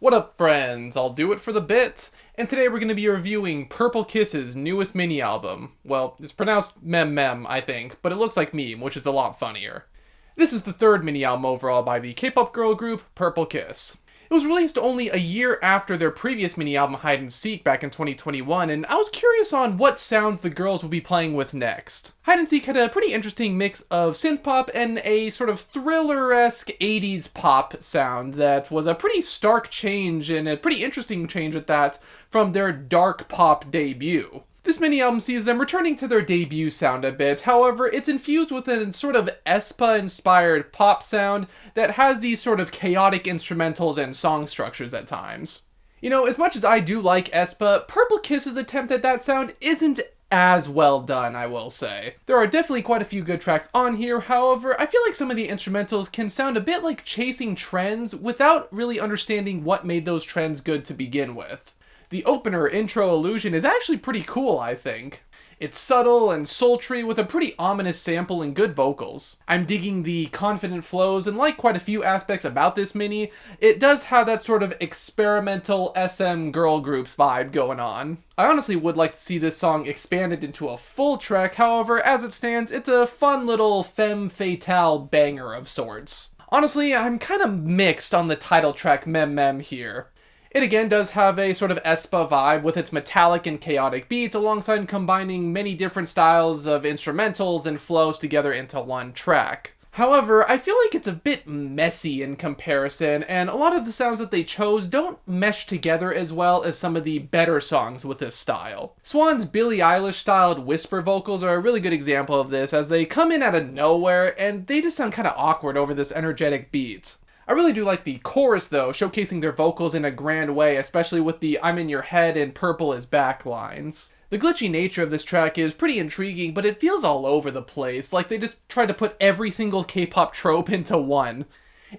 What up, friends? I'll do it for the bit. And today we're going to be reviewing Purple Kiss's newest mini-album. Well, it's pronounced memeM, I think, but it looks like meme, which is a lot funnier. This is the third mini-album overall by the K-pop girl group Purple Kiss. It was released only a year after their previous mini-album Hide and Seek back in 2021, and I was curious on what sounds the girls would be playing with next. Hide and Seek had a pretty interesting mix of synth-pop and a sort of thriller-esque 80s pop sound that was a pretty stark change, and a pretty interesting change at that, from their dark pop debut. This mini-album sees them returning to their debut sound a bit, however, it's infused with a sort of aespa-inspired pop sound that has these sort of chaotic instrumentals and song structures at times. You know, as much as I do like aespa, Purple Kiss's attempt at that sound isn't as well done, I will say. There are definitely quite a few good tracks on here, however, I feel like some of the instrumentals can sound a bit like chasing trends without really understanding what made those trends good to begin with. The opener intro illusion is actually pretty cool, I think. It's subtle and sultry with a pretty ominous sample and good vocals. I'm digging the confident flows, and like quite a few aspects about this mini, it does have that sort of experimental SM girl groups vibe going on. I honestly would like to see this song expanded into a full track, however, as it stands, it's a fun little femme fatale banger of sorts. Honestly, I'm kind of mixed on the title track memeM here. It again does have a sort of aespa vibe with its metallic and chaotic beats alongside combining many different styles of instrumentals and flows together into one track. However, I feel like it's a bit messy in comparison, and a lot of the sounds that they chose don't mesh together as well as some of the better songs with this style. Swan's Billie Eilish-styled whisper vocals are a really good example of this, as they come in out of nowhere and they just sound kind of awkward over this energetic beat. I really do like the chorus though, showcasing their vocals in a grand way, especially with the "I'm in your head" and "Purple is back" lines. The glitchy nature of this track is pretty intriguing, but it feels all over the place, like they just tried to put every single K-pop trope into one.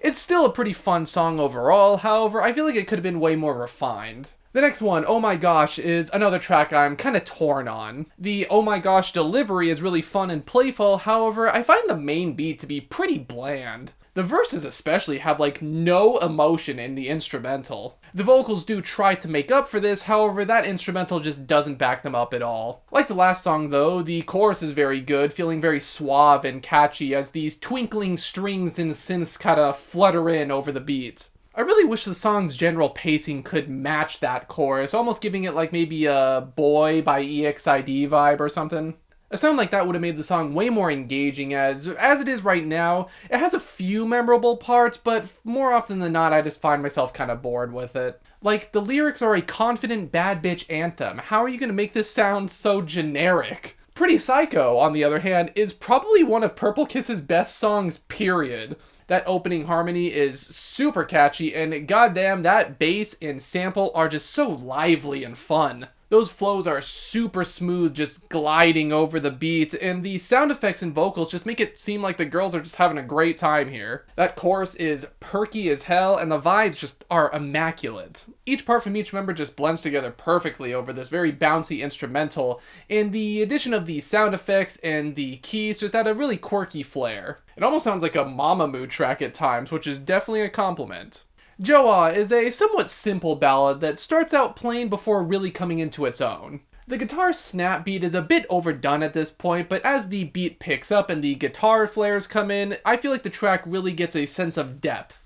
It's still a pretty fun song overall, however, I feel like it could have been way more refined. The next one, Oh My Gosh, is another track I'm kinda torn on. The Oh My Gosh delivery is really fun and playful, however, I find the main beat to be pretty bland. The verses especially have like no emotion in the instrumental. The vocals do try to make up for this, however that instrumental just doesn't back them up at all. Like the last song though, the chorus is very good, feeling very suave and catchy as these twinkling strings and synths kinda flutter in over the beat. I really wish the song's general pacing could match that chorus, almost giving it like maybe a Boy by EXID vibe or something. A sound like that would have made the song way more engaging, as it is right now, it has a few memorable parts, but more often than not I just find myself kind of bored with it. Like, the lyrics are a confident bad bitch anthem. How are you gonna make this sound so generic? Pretty Psycho, on the other hand, is probably one of Purple Kiss's best songs, period. That opening harmony is super catchy, and goddamn, that bass and sample are just so lively and fun. Those flows are super smooth, just gliding over the beat, and the sound effects and vocals just make it seem like the girls are just having a great time here. That chorus is perky as hell, and the vibes just are immaculate. Each part from each member just blends together perfectly over this very bouncy instrumental, and the addition of the sound effects and the keys just add a really quirky flair. It almost sounds like a Mamamoo track at times, which is definitely a compliment. JOAH is a somewhat simple ballad that starts out plain before really coming into its own. The guitar snap beat is a bit overdone at this point, but as the beat picks up and the guitar flares come in, I feel like the track really gets a sense of depth.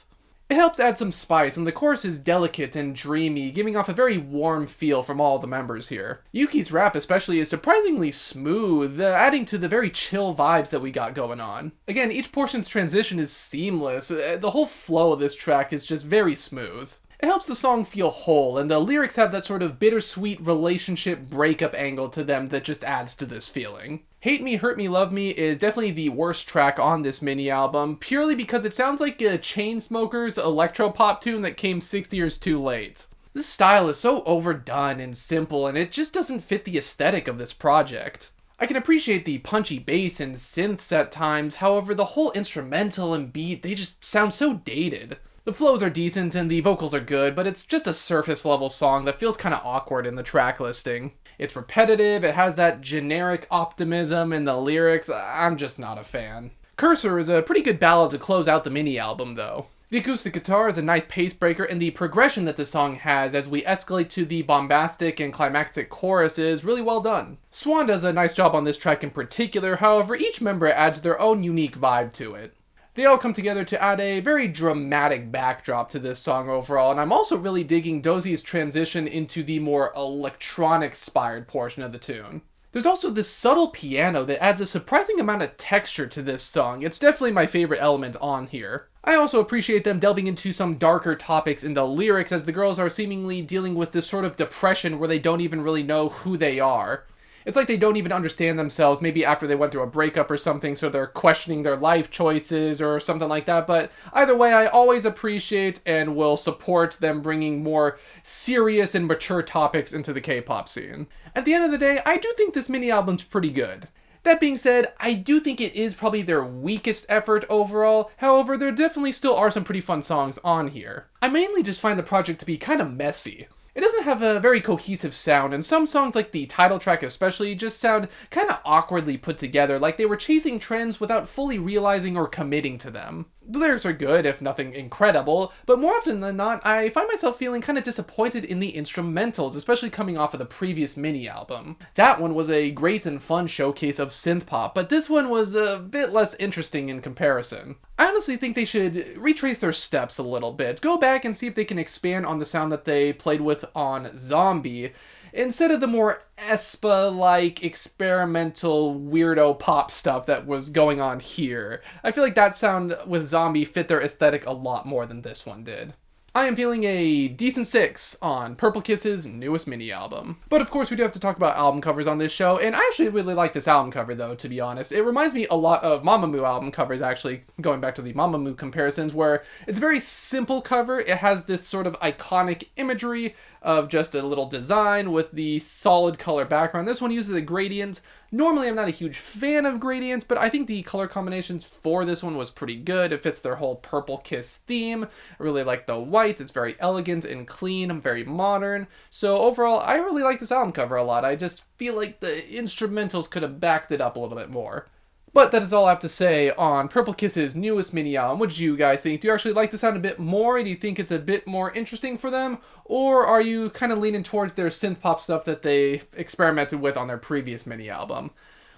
It helps add some spice, and the chorus is delicate and dreamy, giving off a very warm feel from all the members here. Yuki's rap especially is surprisingly smooth, adding to the very chill vibes that we got going on. Again, each portion's transition is seamless. The whole flow of this track is just very smooth. It helps the song feel whole, and the lyrics have that sort of bittersweet relationship breakup angle to them that just adds to this feeling. Hate Me, Hurt Me, Love Me is definitely the worst track on this mini-album, purely because it sounds like a Chainsmokers electro-pop tune that came 6 years too late. This style is so overdone and simple, and it just doesn't fit the aesthetic of this project. I can appreciate the punchy bass and synths at times, however the whole instrumental and beat, they just sound so dated. The flows are decent and the vocals are good, but it's just a surface level song that feels kinda awkward in the track listing. It's repetitive, it has that generic optimism in the lyrics, I'm just not a fan. Cursor is a pretty good ballad to close out the mini-album though. The acoustic guitar is a nice pace breaker, and the progression that the song has as we escalate to the bombastic and climactic chorus is really well done. Swan does a nice job on this track in particular, however each member adds their own unique vibe to it. They all come together to add a very dramatic backdrop to this song overall, and I'm also really digging Dozie's transition into the more electronic-inspired portion of the tune. There's also this subtle piano that adds a surprising amount of texture to this song. It's definitely my favorite element on here. I also appreciate them delving into some darker topics in the lyrics, as the girls are seemingly dealing with this sort of depression where they don't even really know who they are. It's like they don't even understand themselves, maybe after they went through a breakup or something, so they're questioning their life choices or something like that. But either way, I always appreciate and will support them bringing more serious and mature topics into the K-pop scene. At the end of the day, I do think this mini-album's pretty good. That being said, I do think it is probably their weakest effort overall. However, there definitely still are some pretty fun songs on here. I mainly just find the project to be kind of messy. It doesn't have a very cohesive sound, and some songs, like the title track especially, just sound kind of awkwardly put together, like they were chasing trends without fully realizing or committing to them. The lyrics are good, if nothing incredible, but more often than not, I find myself feeling kind of disappointed in the instrumentals, especially coming off of the previous mini-album. That one was a great and fun showcase of synth-pop, but this one was a bit less interesting in comparison. I honestly think they should retrace their steps a little bit, go back and see if they can expand on the sound that they played with on Zombie, instead of the more aespa-like, experimental, weirdo pop stuff that was going on here. I feel like that sound with Zombie fit their aesthetic a lot more than this one did. I am feeling a decent 6 on Purple Kiss's newest mini-album. But of course we do have to talk about album covers on this show, and I actually really like this album cover though, to be honest. It reminds me a lot of memeM album covers, actually, going back to the memeM comparisons, where it's a very simple cover. It has this sort of iconic imagery of just a little design with the solid color background. This one uses a gradient. Normally I'm not a huge fan of gradients, but I think the color combinations for this one was pretty good. It fits their whole Purple Kiss theme. I really like the white. It's very elegant and clean, very modern. So overall, I really like this album cover a lot. I just feel like the instrumentals could have backed it up a little bit more. But that is all I have to say on Purple Kiss's newest mini-album. What did you guys think? Do you actually like the sound a bit more? Do you think it's a bit more interesting for them? Or are you kind of leaning towards their synth-pop stuff that they experimented with on their previous mini-album?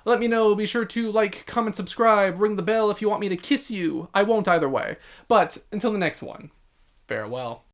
Let me know. Be sure to like, comment, subscribe, ring the bell if you want me to kiss you. I won't either way. But until the next one, farewell.